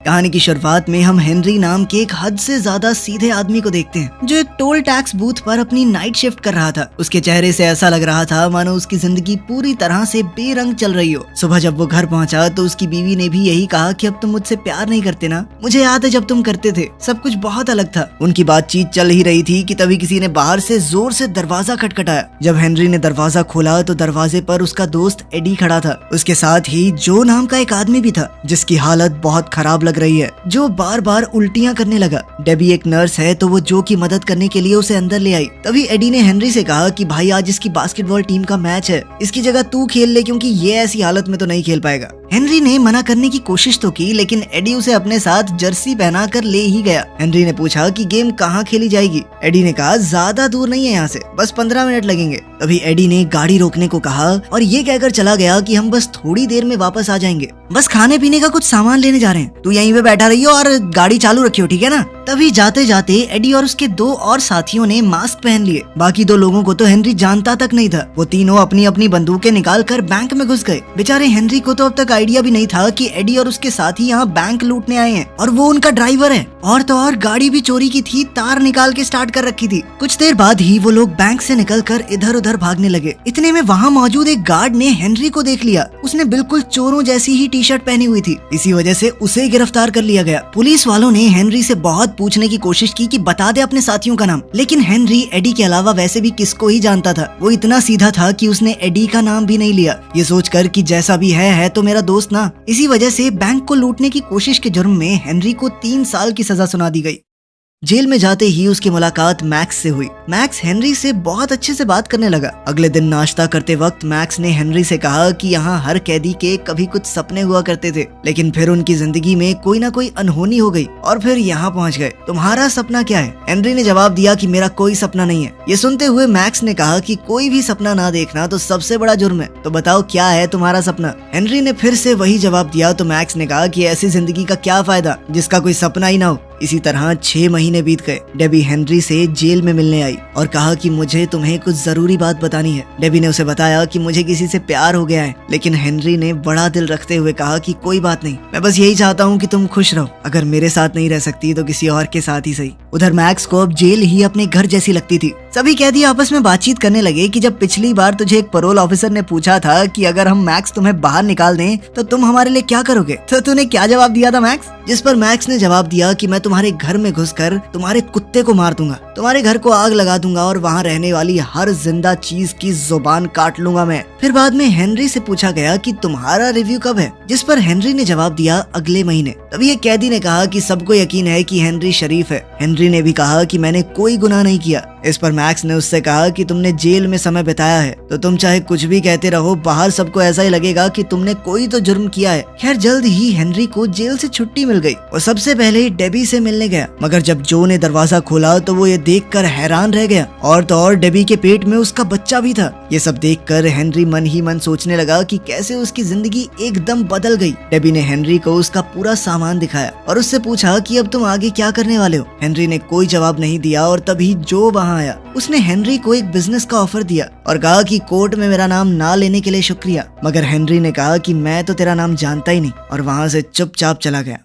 कहानी की शुरुआत में हम हेनरी नाम के एक हद से ज्यादा सीधे आदमी को देखते हैं जो एक टोल टैक्स बूथ पर अपनी नाइट शिफ्ट कर रहा था। उसके चेहरे से ऐसा लग रहा था मानो उसकी जिंदगी पूरी तरह से बेरंग चल रही हो। सुबह जब वो घर पहुंचा तो उसकी बीवी ने भी यही कहा कि अब तुम मुझसे प्यार नहीं करते ना, मुझे याद है जब तुम करते थे, सब कुछ बहुत अलग था। उनकी बातचीत चल ही रही थी कि तभी किसी ने बाहर से जोर से दरवाजा खटखटाया। जब हेनरी ने दरवाजा खोला तो दरवाजे पर उसका दोस्त एडी खड़ा था। उसके साथ ही जो नाम का एक आदमी भी था जिसकी हालत बहुत खराब लग रही है, जो बार बार उल्टियां करने लगा। डेबी एक नर्स है तो वो जो की मदद करने के लिए उसे अंदर ले आई। तभी एडी ने हेनरी से कहा कि भाई आज इसकी बास्केटबॉल टीम का मैच है, इसकी जगह तू खेल ले क्योंकि ये ऐसी हालत में तो नहीं खेल पाएगा। हेनरी ने मना करने की कोशिश तो की लेकिन एडी उसे अपने साथ जर्सी पहना कर ले ही गया। हेनरी ने पूछा कि गेम कहाँ खेली जाएगी। एडी ने कहा ज्यादा दूर नहीं है यहाँ से, बस 15 मिनट लगेंगे। तभी एडी ने गाड़ी रोकने को कहा और ये कहकर चला गया कि हम बस थोड़ी देर में वापस आ जाएंगे, बस खाने पीने का कुछ सामान लेने जा रहे हैं, तू यहीं पे बैठा रहियो और गाड़ी चालू रखियो, ठीक है ना। तभी जाते जाते एडी और उसके दो और साथियों ने मास्क पहन लिए। बाकी दो लोगों को तो हेनरी जानता तक नहीं था। वो तीनों अपनी अपनी बंदूकें निकाल कर बैंक में घुस गए। बेचारे हेनरी को तो अब तक आइडिया भी नहीं था कि एडी और उसके साथी यहाँ बैंक लूटने आए हैं और वो उनका ड्राइवर है। और तो और गाड़ी भी चोरी की थी, तार निकाल के स्टार्ट कर रखी थी। कुछ देर बाद ही वो लोग बैंक से निकलकर इधर उधर भागने लगे। इतने में वहाँ मौजूद एक गार्ड ने हेनरी को देख लिया। उसने बिल्कुल चोरों जैसी ही टी शर्ट पहनी हुई थी, इसी वजह से उसे गिरफ्तार कर लिया गया। पुलिस वालों ने हेनरी से बहुत पूछने की कोशिश की कि बता दे अपने साथियों का नाम, लेकिन हेनरी एडी के अलावा वैसे भी किसको ही जानता था। वो इतना सीधा था कि उसने एडी का नाम भी नहीं लिया, ये सोचकर कि जैसा भी है तो मेरा दोस्त ना। इसी वजह से बैंक को लूटने की कोशिश के जुर्म में हेनरी को 3 साल की सजा सुना दी गई। जेल में जाते ही उसकी मुलाकात मैक्स से हुई। मैक्स हेनरी से बहुत अच्छे से बात करने लगा। अगले दिन नाश्ता करते वक्त मैक्स ने हेनरी से कहा कि यहाँ हर कैदी के कभी कुछ सपने हुआ करते थे, लेकिन फिर उनकी जिंदगी में कोई ना कोई अनहोनी हो गई और फिर यहाँ पहुँच गए। तुम्हारा सपना क्या है? हेनरी ने जवाब दिया कि मेरा कोई सपना नहीं है। ये सुनते हुए मैक्स ने कहा कि कोई भी सपना ना देखना तो सबसे बड़ा जुर्म है, तो बताओ क्या है तुम्हारा सपना? हेनरी ने फिर से वही जवाब दिया तो मैक्स ने कहा कि ऐसी जिंदगी का क्या फायदा जिसका कोई सपना ही ना हो। इसी तरह 6 महीने बीत गए। डेबी हेनरी से जेल में मिलने आई और कहा कि मुझे तुम्हें कुछ जरूरी बात बतानी है। डेबी ने उसे बताया कि मुझे किसी से प्यार हो गया है, लेकिन हेनरी ने बड़ा दिल रखते हुए कहा कि कोई बात नहीं, मैं बस यही चाहता हूँ कि तुम खुश रहो, अगर मेरे साथ नहीं रह सकती तो किसी और के साथ ही सही। उधर मैक्स को अब जेल ही अपने घर जैसी लगती थी। सभी कैदी आपस में बातचीत करने लगे कि जब पिछली बार तुझे एक पैरोल ऑफिसर ने पूछा था कि अगर हम मैक्स तुम्हें बाहर निकाल दें तो तुम हमारे लिए क्या करोगे, तो तूने क्या जवाब दिया था मैक्स? जिस पर मैक्स ने जवाब दिया कि मैं तुम्हारे घर में घुसकर तुम्हारे कुत्ते को मार दूंगा, तुम्हारे घर को आग लगा दूंगा और वहाँ रहने वाली हर जिंदा चीज की जुबान काट लूंगा मैं। फिर बाद में हेनरी से पूछा गया कि तुम्हारा रिव्यू कब है, जिस पर हेनरी ने जवाब दिया अगले महीने। तभी एक कैदी ने कहा कि सबको यकीन है कि हेनरी शरीफ है। हेनरी ने भी कहा कि मैंने कोई गुनाह नहीं किया। इस पर मैक्स ने उससे कहा कि तुमने जेल में समय बिताया है तो तुम चाहे कुछ भी कहते रहो, बाहर सबको ऐसा ही लगेगा कि तुमने कोई तो जुर्म किया है। खैर जल्द ही हेनरी को जेल से छुट्टी मिल गई और सबसे पहले डेबी से मिलने गया, मगर जब जो ने दरवाजा खोला तो वो ये देखकर हैरान रह गया और तो और डेबी के पेट में उसका बच्चा भी था। ये सब देखकर हेनरी मन ही मन सोचने लगा कि कैसे उसकी जिंदगी एकदम बदल गई। डेबी ने हेनरी को उसका पूरा सामान दिखाया और उससे पूछा कि अब तुम आगे क्या करने वाले हो। हेनरी ने कोई जवाब नहीं दिया और तभी जो वहाँ आया उसने हेनरी को एक बिजनेस का ऑफर दिया और कहा कि कोर्ट में मेरा नाम ना लेने के लिए शुक्रिया। मगर हेनरी ने कहा कि मैं तो तेरा नाम जानता ही नहीं और वहाँ से चुपचाप चला गया।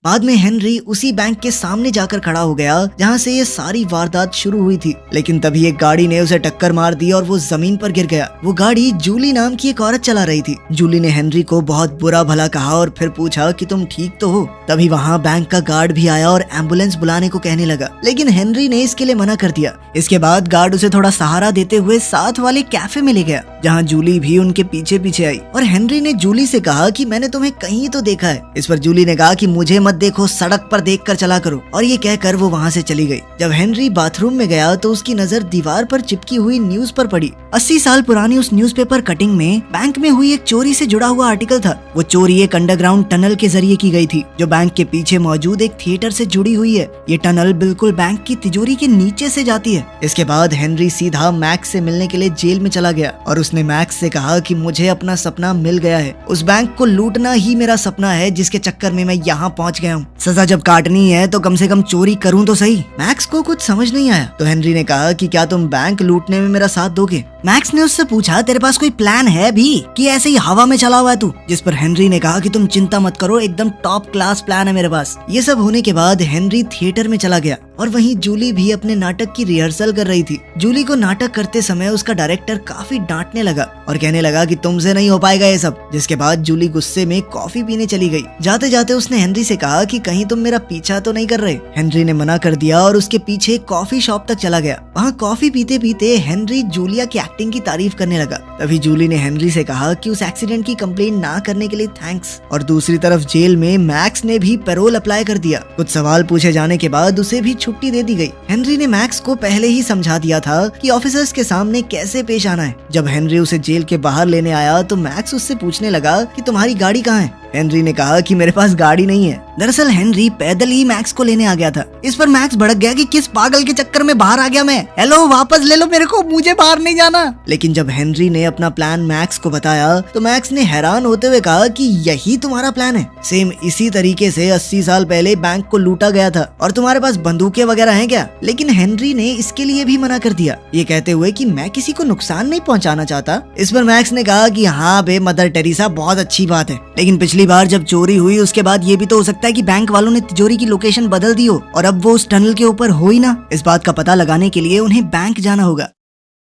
बाद में हेनरी उसी बैंक के सामने जाकर खड़ा हो गया जहाँ से ये सारी वारदात शुरू हुई थी, लेकिन तभी एक गाड़ी ने उसे टक्कर मार दी और वो जमीन पर गिर गया। वो गाड़ी जूली नाम की एक औरत चला रही थी। जूली ने हेनरी को बहुत बुरा भला कहा और फिर पूछा कि तुम ठीक तो हो। तभी वहाँ बैंक का गार्ड भी आया और एम्बुलेंस बुलाने को कहने लगा, लेकिन हेनरी ने इसके लिए मना कर दिया। इसके बाद गार्ड उसे थोड़ा सहारा देते हुए साथ वाले कैफे में ले गया जहाँ जूली भी उनके पीछे पीछे आई और हेनरी ने जूली से कहा कि मैंने तुम्हें कहीं तो देखा है। इस पर जूली ने कहा कि मुझे मत देखो, सड़क पर देखकर चला करो, और ये कहकर वो वहाँ से चली गई। जब हेनरी बाथरूम में गया तो उसकी नजर दीवार पर चिपकी हुई न्यूज पर पड़ी। 80 साल पुरानी उस न्यूज़पेपर कटिंग में बैंक में हुई एक चोरी से जुड़ा हुआ आर्टिकल था। वो चोरी एक अंडरग्राउंड टनल के जरिए की गई थी जो बैंक के पीछे मौजूद एक थिएटर से जुड़ी हुई है। ये टनल बिल्कुल बैंक की तिजोरी के नीचे से जाती है। इसके बाद हेनरी सीधा मैक्स से मिलने के लिए जेल में चला गया और उसने मैक्स से कहा कि मुझे अपना सपना मिल गया है। उस बैंक को लूटना ही मेरा सपना है जिसके चक्कर में मैं यहाँ पहुँच बच गया हूँ। सजा जब काटनी है तो कम से कम चोरी करूँ तो सही। मैक्स को कुछ समझ नहीं आया तो हेनरी ने कहा कि क्या तुम बैंक लूटने में मेरा साथ दोगे। मैक्स ने उससे पूछा तेरे पास कोई प्लान है भी कि ऐसे ही हवा में चला हुआ है तू। जिस पर हेनरी ने कहा कि तुम चिंता मत करो, एकदम टॉप क्लास प्लान है मेरे पास। ये सब होने के बाद हेनरी थिएटर में चला गया और वहीं जूली भी अपने नाटक की रिहर्सल कर रही थी। जूली को नाटक करते समय उसका डायरेक्टर काफी डांटने लगा और कहने लगा कि तुमसे नहीं हो पाएगा ये सब। जिसके बाद जूली गुस्से में कॉफी पीने चली गई। जाते जाते उसने हेनरी से कहा कि कहीं तुम मेरा पीछा तो नहीं कर रहे। हेनरी ने मना कर दिया और उसके पीछे कॉफी शॉप तक चला गया। वहाँ कॉफी पीते पीते हेनरी जूलिया की एक्टिंग की तारीफ करने लगा। तभी जूली ने हेनरी से कहा कि उस एक्सीडेंट की कंप्लेंट ना करने के लिए थैंक्स। और दूसरी तरफ जेल में मैक्स ने भी पैरोल अप्लाई कर दिया। कुछ सवाल पूछे जाने के बाद उसे भी छुट्टी दे दी गई। हेनरी ने मैक्स को पहले ही समझा दिया था कि ऑफिसर्स के सामने कैसे पेश आना है। जब हेनरी उसे जेल के बाहर लेने आया तो मैक्स उससे पूछने लगा कि तुम्हारी गाड़ी कहाँ है। हेनरी ने कहा कि मेरे पास गाड़ी नहीं है। दरअसल हेनरी पैदल ही मैक्स को लेने आ गया था। इस पर मैक्स भड़क गया कि किस पागल के चक्कर में बाहर आ गया मैं। हेलो, वापस ले लो मेरे को, मुझे बाहर नहीं जाना। लेकिन जब हेनरी ने अपना प्लान मैक्स को बताया तो मैक्स ने हैरान होते हुए कहा कि यही तुम्हारा प्लान है। सेम इसी तरीके से 80 साल पहले बैंक को लूटा गया था और तुम्हारे पास बंदूकें वगैरह हैं क्या। लेकिन हेनरी ने इसके लिए भी मना कर दिया, ये कहते हुए कि मैं किसी को नुकसान नहीं पहुंचाना चाहता। इस पर मैक्स ने कहा कि हाँ बे मदर टेरेसा, बहुत अच्छी बात है, लेकिन पिछली बार जब चोरी हुई उसके बाद ये भी तो हो सकता है कि बैंक वालों ने तिजोरी की लोकेशन बदल दी हो और अब वो उस टनल के ऊपर हो ही ना। इस बात का पता लगाने के लिए उन्हें बैंक जाना होगा।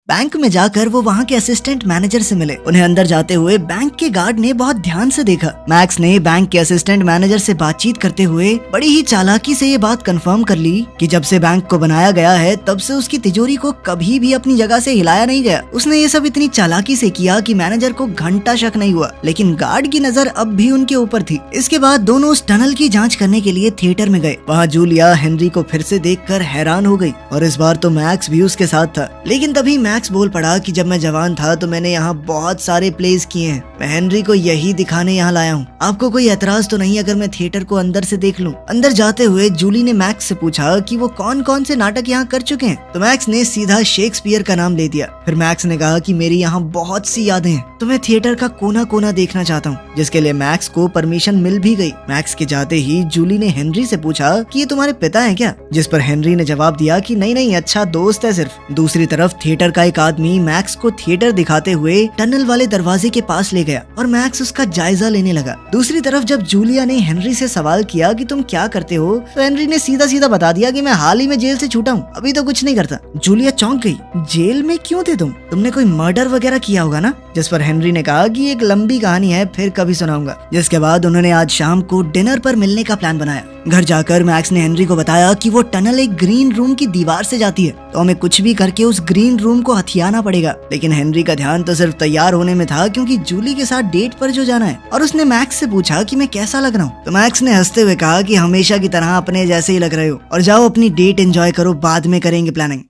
बैंक में जाकर वो वहाँ के असिस्टेंट मैनेजर से मिले। उन्हें अंदर जाते हुए बैंक के गार्ड ने बहुत ध्यान से देखा। मैक्स ने बैंक के असिस्टेंट मैनेजर से बातचीत करते हुए बड़ी ही चालाकी से ये बात कंफर्म कर ली कि जब से बैंक को बनाया गया है तब से उसकी तिजोरी को कभी भी अपनी जगह से हिलाया नहीं गया। उसने ये सब इतनी चालाकी से किया कि मैनेजर को घंटा शक नहीं हुआ, लेकिन गार्ड की नजर अब भी उनके ऊपर थी। इसके बाद दोनों उस टनल की जाँच करने के लिए थिएटर में गए। वहाँ जूलिया हेनरी को फिर से देखकर हैरान हो गई और इस बार तो मैक्स भी उसके साथ था। लेकिन तभी मैक्स बोल पड़ा कि जब मैं जवान था तो मैंने यहाँ बहुत सारे प्लेस किए हैं, मैं हेनरी को यही दिखाने यहाँ लाया हूँ। आपको कोई एतराज तो नहीं अगर मैं थिएटर को अंदर से देख लूँ। अंदर जाते हुए जूली ने मैक्स से पूछा कि वो कौन कौन से नाटक यहाँ कर चुके हैं, तो मैक्स ने सीधा शेक्सपियर का नाम ले दिया। फिर मैक्स ने कहा कि मेरी यहाँ बहुत सी यादें हैं, तो मैं थिएटर का कोना कोना देखना चाहता हूँ, जिसके लिए मैक्स को परमिशन मिल भी गई। मैक्स के जाते ही जूली ने हेनरी से पूछा कि ये तुम्हारे पिता हैं क्या, जिस पर हेनरी ने जवाब दिया कि नहीं नहीं, अच्छा दोस्त है सिर्फ। दूसरी तरफ थिएटर का एक आदमी मैक्स को थिएटर दिखाते हुए टनल वाले दरवाजे के पास ले गया और मैक्स उसका जायजा लेने लगा। दूसरी तरफ जब जूलिया ने हेनरी से सवाल किया कि तुम क्या करते हो, तो हेनरी ने सीधा सीधा बता दिया कि मैं हाल ही में जेल से छूटा हूँ, अभी तो कुछ नहीं करता। जूलिया चौंक गई, जेल में क्यों थे तुमने कोई मर्डर वगैरह किया होगा ना। जिस पर हेनरी ने कहा कि एक लंबी कहानी है, फिर कभी सुनाऊंगा। जिसके बाद उन्होंने आज शाम को डिनर पर मिलने का प्लान बनाया। घर जाकर मैक्स ने हेनरी को बताया कि वो टनल एक ग्रीन रूम की दीवार से जाती है, तो हमें कुछ भी करके उस ग्रीन रूम को हथियाना पड़ेगा। लेकिन हेनरी का ध्यान तो सिर्फ तैयार होने में था, क्योंकि जूली के साथ डेट पर जो जाना है। और उसने मैक्स से पूछा कि मैं कैसा लग रहा हूँ, तो मैक्स ने हंसते हुए कहा कि हमेशा की तरह अपने जैसे ही लग रहे हो, और जाओ अपनी डेट एंजॉय करो, बाद में करेंगे प्लानिंग।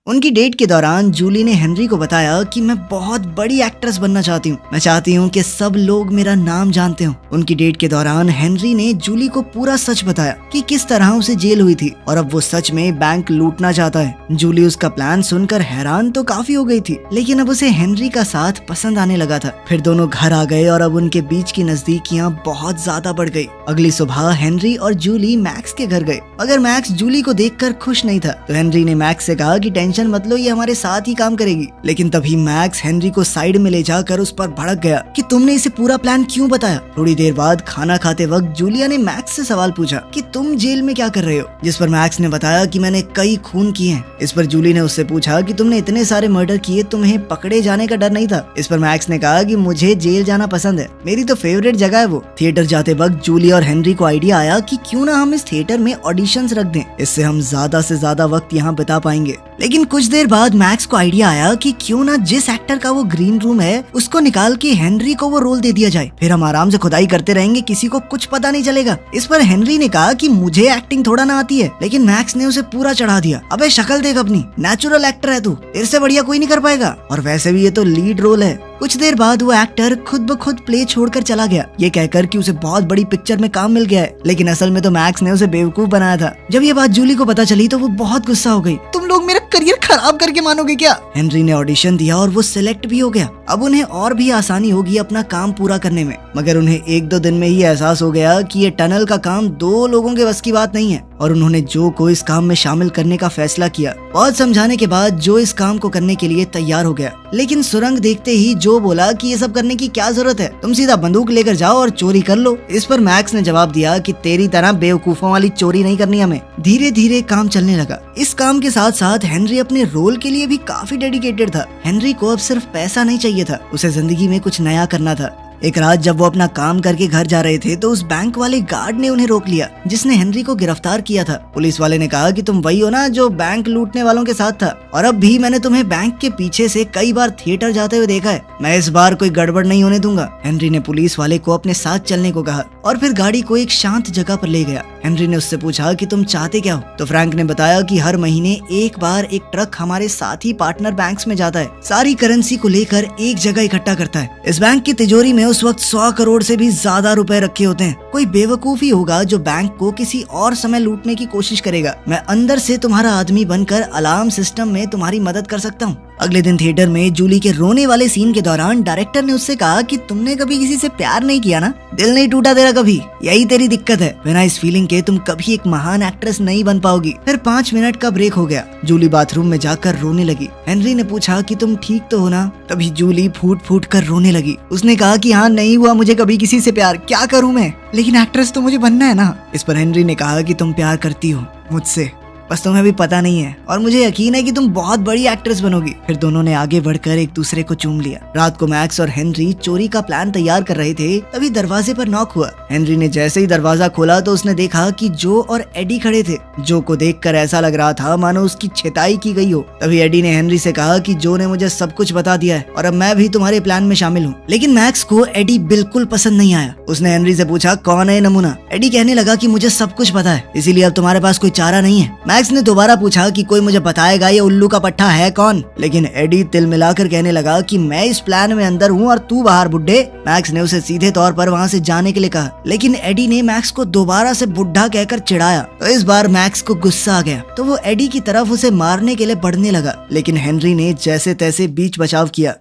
उनकी डेट के दौरान जूली ने हेनरी को बताया कि मैं बहुत बड़ी एक्ट्रेस बनना चाहती हूँ, मैं चाहती हूँ कि सब लोग मेरा नाम जानते हो। उनकी डेट के दौरान हेनरी ने जूली को पूरा सच बताया कि किस तरह उसे जेल हुई थी और अब वो सच में बैंक लूटना चाहता है। जूली उसका प्लान सुनकर हैरान तो काफी हो गई थी, लेकिन अब उसे हेनरी का साथ पसंद आने लगा था। फिर दोनों घर आ गए और अब उनके बीच की नजदीकियां बहुत ज्यादा बढ़ गई। अगली सुबह हेनरी और जूली मैक्स के घर गए, मगर मैक्स जूली को देखकर खुश नहीं था। तो हेनरी ने मैक्स से कहा कि टेंशन मत लो, ये हमारे साथ ही काम करेगी। लेकिन तभी मैक्स हेनरी को साइड में ले जाकर उस पर भड़क गया कि तुमने इसे पूरा प्लान क्यों बताया। थोड़ी देर बाद खाना खाते वक्त जूलिया ने मैक्स से सवाल पूछा कि तुम जेल में क्या कर रहे हो, जिस पर मैक्स ने बताया कि मैंने कई खून किए हैं। इस पर जूली ने उससे पूछा कि तुमने इतने सारे मर्डर किए, तुम्हें पकड़े जाने का डर नहीं था। इस पर मैक्स ने कहा कि मुझे जेल जाना पसंद है, मेरी तो फेवरेट जगह है वो। थिएटर जाते वक्त जूली और हेनरी को आइडिया आया कि क्यों ना हम इस थिएटर में ऑडिशंस रख दें, इससे हम ज्यादा से ज्यादा वक्त यहाँ बिता पाएंगे। लेकिन कुछ देर बाद मैक्स को आइडिया आया कि क्यों ना जिस एक्टर का वो ग्रीन रूम है उसको निकाल के हेनरी को वो रोल दे दिया जाए, फिर हम आराम से खुदाई करते रहेंगे, किसी को कुछ पता नहीं चलेगा। इस पर हेनरी ने कहा कि मुझे एक्टिंग थोड़ा ना आती है, लेकिन मैक्स ने उसे पूरा चढ़ा दिया। अबे शक्ल देख अपनी, नेचुरल एक्टर है तू, तेरे से बढ़िया कोई नहीं कर पाएगा, और वैसे भी ये तो लीड रोल है। कुछ देर बाद वो एक्टर खुद ब खुद प्ले छोड़कर चला गया, ये कहकर कि उसे बहुत बड़ी पिक्चर में काम मिल गया है, लेकिन असल में तो मैक्स ने उसे बेवकूफ बनाया था। जब ये बात जूली को पता चली तो वो बहुत गुस्सा हो गई। तुम लोग मेरा करियर खराब करके मानोगे क्या। हेनरी ने ऑडिशन दिया और वो सिलेक्ट भी हो गया। अब उन्हें और भी आसानी होगी अपना काम पूरा करने में। मगर उन्हें 1-2 दिन में ही एहसास हो गया कि ये टनल का काम 2 लोगों के बस की बात नहीं है और उन्होंने जो को इस काम में शामिल करने का फैसला किया। बहुत समझाने के बाद जो इस काम को करने के लिए तैयार हो गया, लेकिन सुरंग देखते ही जो बोला कि ये सब करने की क्या जरूरत है, तुम सीधा बंदूक लेकर जाओ और चोरी कर लो। इस पर मैक्स ने जवाब दिया कि तेरी तरह बेवकूफों वाली चोरी नहीं करनी हमें। धीरे धीरे काम चलने लगा। इस काम के साथ साथ हेनरी अपने रोल के लिए भी काफी डेडिकेटेड था। हेनरी को अब सिर्फ पैसा नहीं चाहिए था, उसे जिंदगी में कुछ नया करना था। एक रात जब वो अपना काम करके घर जा रहे थे तो उस बैंक वाले गार्ड ने उन्हें रोक लिया जिसने हेनरी को गिरफ्तार किया था। पुलिस वाले ने कहा कि तुम वही हो ना जो बैंक लूटने वालों के साथ था, और अब भी मैंने तुम्हें बैंक के पीछे से कई बार थिएटर जाते हुए देखा है। मैं इस बार कोई गड़बड़ नहीं होने दूंगा। हेनरी ने पुलिस वाले को अपने साथ चलने को कहा और फिर गाड़ी को एक शांत जगह पर ले गया। हेनरी ने उससे पूछा कि तुम चाहते क्या हो, तो फ्रैंक ने बताया कि हर महीने एक बार एक ट्रक हमारे साथी पार्टनर बैंक्स में जाता है, सारी करेंसी को लेकर एक जगह इकट्ठा करता है। इस बैंक की तिजोरी में उस वक्त 100 करोड़ से भी ज्यादा रुपए रखे होते हैं। कोई बेवकूफी होगा जो बैंक को किसी और समय लूटने की कोशिश करेगा। मैं अंदर से तुम्हारा आदमी बनकर अलार्म सिस्टम में तुम्हारी मदद कर सकता हूँ। अगले दिन थिएटर में जूली के रोने वाले सीन के दौरान डायरेक्टर ने उससे कहा कि तुमने कभी किसी से प्यार नहीं किया ना, दिल नहीं टूटा तेरा कभी, यही तेरी दिक्कत है। बिना इस फीलिंग के तुम कभी एक महान एक्ट्रेस नहीं बन पाओगी। फिर 5 मिनट का ब्रेक हो गया। जूली बाथरूम में जाकर रोने लगी। हेनरी ने पूछा कि तुम ठीक तो हो ना? तभी जूली फूट फूट कर रोने लगी। उसने कहा कि हाँ, नहीं हुआ मुझे कभी किसी से प्यार, क्या करूँ मैं, लेकिन एक्ट्रेस तो मुझे बनना है ना। इस पर हेनरी ने कहा कि तुम प्यार करती हो मुझसे, बस तुम्हें अभी पता नहीं है, और मुझे यकीन है कि तुम बहुत बड़ी एक्ट्रेस बनोगी। फिर दोनों ने आगे बढ़कर एक दूसरे को चूम लिया। रात को मैक्स और हेनरी चोरी का प्लान तैयार कर रहे थे, तभी दरवाजे पर नॉक हुआ। हेनरी ने जैसे ही दरवाजा खोला तो उसने देखा कि जो और एडी खड़े थे। जो को देखकर ऐसा लग रहा था मानो उसकी छिताई की गई हो। तभी एडी ने हेनरी से कहा कि जो ने मुझे सब कुछ बता दिया है और अब मैं भी तुम्हारे प्लान में शामिल हूँ। लेकिन मैक्स को एडी बिल्कुल पसंद नहीं आया। उसने हेनरी से पूछा, कौन है नमूना? एडी कहने लगा कि मुझे सब कुछ पता है, इसीलिए अब तुम्हारे पास कोई चारा नहीं है। मैक्स ने दोबारा पूछा कि कोई मुझे बताएगा ये उल्लू का पट्टा है कौन? लेकिन एडी तिल मिलाकर कहने लगा कि मैं इस प्लान में अंदर हूँ और तू बाहर बुड्ढे। मैक्स ने उसे सीधे तौर पर वहाँ से जाने के लिए कहा, लेकिन एडी ने मैक्स को दोबारा से बुड्ढा कहकर चिढ़ाया। तो इस बार मैक्स को गुस्सा आ गया, तो वो एडी की तरफ उसे मारने के लिए बढ़ने लगा, लेकिन हेनरी ने जैसे तैसे बीच बचाव किया।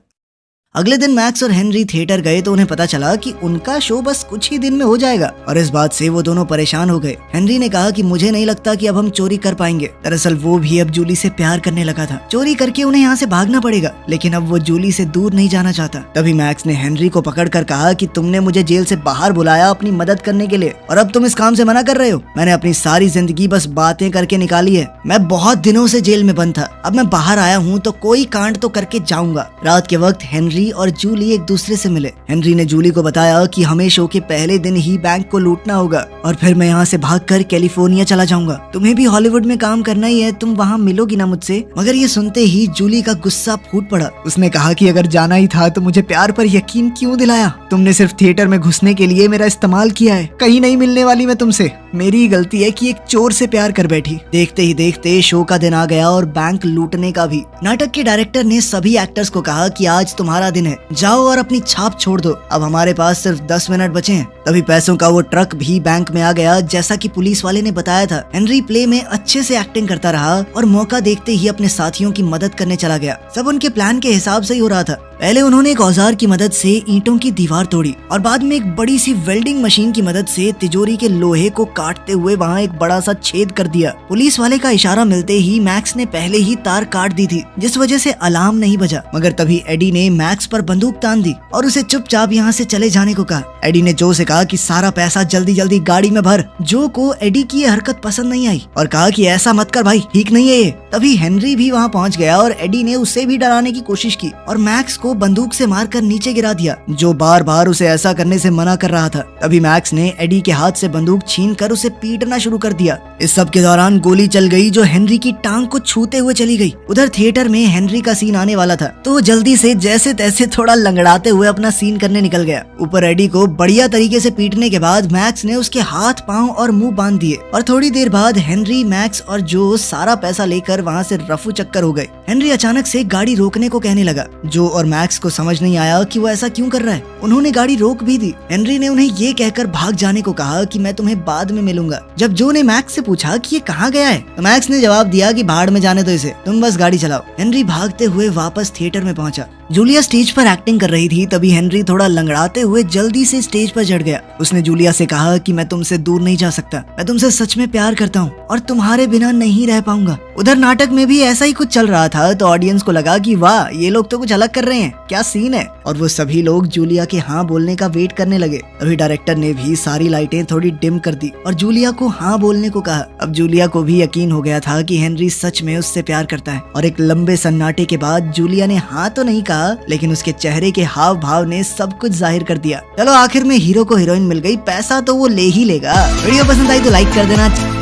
अगले दिन मैक्स और हेनरी थिएटर गए तो उन्हें पता चला कि उनका शो बस कुछ ही दिन में हो जाएगा, और इस बात से वो दोनों परेशान हो गए। हेनरी ने कहा कि मुझे नहीं लगता कि अब हम चोरी कर पाएंगे। दरअसल वो भी अब जूली से प्यार करने लगा था। चोरी करके उन्हें यहाँ से भागना पड़ेगा, लेकिन अब वो जूली से दूर नहीं जाना चाहता। तभी मैक्स ने हेनरी को पकड़कर कहा कि तुमने मुझे जेल से बाहर बुलाया अपनी मदद करने के लिए, और अब तुम इस काम से मना कर रहे हो। मैंने अपनी सारी जिंदगी बस बातें करके निकाली है। मैं बहुत दिनों से जेल में बंद था, अब मैं बाहर आया हूँ तो कोई कांड तो करके जाऊंगा। रात के वक्त हेनरी और जूली एक दूसरे से मिले। हेनरी ने जूली को बताया कि हमें शो के पहले दिन ही बैंक को लूटना होगा और फिर मैं यहाँ से भागकर कैलिफोर्निया चला जाऊंगा। तुम्हें भी हॉलीवुड में काम करना ही है, तुम वहाँ मिलोगी ना मुझसे? मगर ये सुनते ही जूली का गुस्सा फूट पड़ा। उसने कहा कि अगर जाना ही था तो मुझे प्यार पर यकीन क्यों दिलाया? तुमने सिर्फ थिएटर में घुसने के लिए मेरा इस्तेमाल किया है। कहीं नहीं मिलने वाली मैं तुमसे। मेरी गलती है कि एक चोर से प्यार कर बैठी। देखते ही देखते शो का दिन आ गया और बैंक लूटने का भी। नाटक के डायरेक्टर ने सभी एक्टर्स को कहा कि आज तुम्हारा दिन है, जाओ और अपनी छाप छोड़ दो। अब हमारे पास सिर्फ 10 मिनट बचे हैं। तभी पैसों का वो ट्रक भी बैंक में आ गया, जैसा कि पुलिस वाले ने बताया था। हेनरी प्ले में अच्छे से एक्टिंग करता रहा और मौका देखते ही अपने साथियों की मदद करने चला गया। सब उनके प्लान के हिसाब से ही हो रहा था। पहले उन्होंने एक औजार की मदद से ईंटों की दीवार तोड़ी और बाद में एक बड़ी सी वेल्डिंग मशीन की मदद से तिजोरी के लोहे को काटते हुए वहाँ एक बड़ा सा छेद कर दिया। पुलिस वाले का इशारा मिलते ही मैक्स ने पहले ही तार काट दी थी, जिस वजह से अलार्म नहीं बजा। मगर तभी एडी ने मैक्स पर बंदूक तान दी और उसे चुपचाप यहाँ से चले जाने को कहा। एडी ने जो से कहा कि सारा पैसा जल्दी जल्दी गाड़ी में भर। जो को एडी की ये हरकत पसंद नहीं आई और कहा कि ऐसा मत कर भाई, ठीक नहीं है ये। तभी हेनरी भी वहाँ पहुँच गया और एडी ने उसे भी डराने की कोशिश की और मैक्स को बंदूक से मारकर नीचे गिरा दिया, जो बार बार उसे ऐसा करने से मना कर रहा था। तभी मैक्स ने एडी के हाथ से बंदूक छीनकर उसे पीटना शुरू कर दिया। इस सब के दौरान गोली चल गई जो हेनरी की टांग को छूते हुए चली गई। उधर थिएटर में हेनरी का सीन आने वाला था, तो वो जल्दी से जैसे तैसे थोड़ा लंगड़ाते हुए अपना सीन करने निकल गया। ऊपर एडी को बढ़िया तरीके से पीटने के बाद मैक्स ने उसके हाथ पांव और मुंह बांध दिए और थोड़ी देर बाद हेनरी, मैक्स और जो सारा पैसा लेकर वहाँ से रफू चक्कर हो गए। हेनरी अचानक से गाड़ी रोकने को कहने लगा। जो और मैक्स को समझ नहीं आया कि वो ऐसा क्यों कर रहा है। उन्होंने गाड़ी रोक भी दी। हेनरी ने उन्हें ये कहकर भाग जाने को कहा कि मैं तुम्हें बाद में मिलूंगा। जब जो ने मैक्स से पूछा कि ये कहाँ गया है, तो मैक्स ने जवाब दिया कि भाड़ में जाने दो इसे, तुम बस गाड़ी चलाओ। हेनरी भागते हुए वापस थिएटर में पहुंचा। जूलिया स्टेज पर एक्टिंग कर रही थी, तभी हेनरी थोड़ा लंगड़ाते हुए जल्दी से स्टेज पर चढ़ गया। उसने जूलिया से कहा कि मैं तुमसे दूर नहीं जा सकता, मैं तुमसे सच में प्यार करता हूँ और तुम्हारे बिना नहीं रह पाऊंगा। उधर नाटक में भी ऐसा ही कुछ चल रहा था, तो ऑडियंस को लगा कि वाह, ये लोग तो कुछ अलग कर रहे हैं, क्या सीन है। और वो सभी लोग जूलिया के हाँ बोलने का वेट करने लगे। अभी डायरेक्टर ने भी सारी लाइटें थोड़ी डिम कर दी और जूलिया को हाँ बोलने को कहा। अब जूलिया को भी यकीन हो गया था कि हेनरी सच में उससे प्यार करता है। और एक लंबे सन्नाटे के बाद जूलिया ने हाँ तो नहीं कहा, लेकिन उसके चेहरे के हाव भाव ने सब कुछ जाहिर कर दिया। चलो, आखिर में हीरो को हीरोइन मिल गई, पैसा तो वो ले ही लेगा। वीडियो पसंद आई तो लाइक कर देना।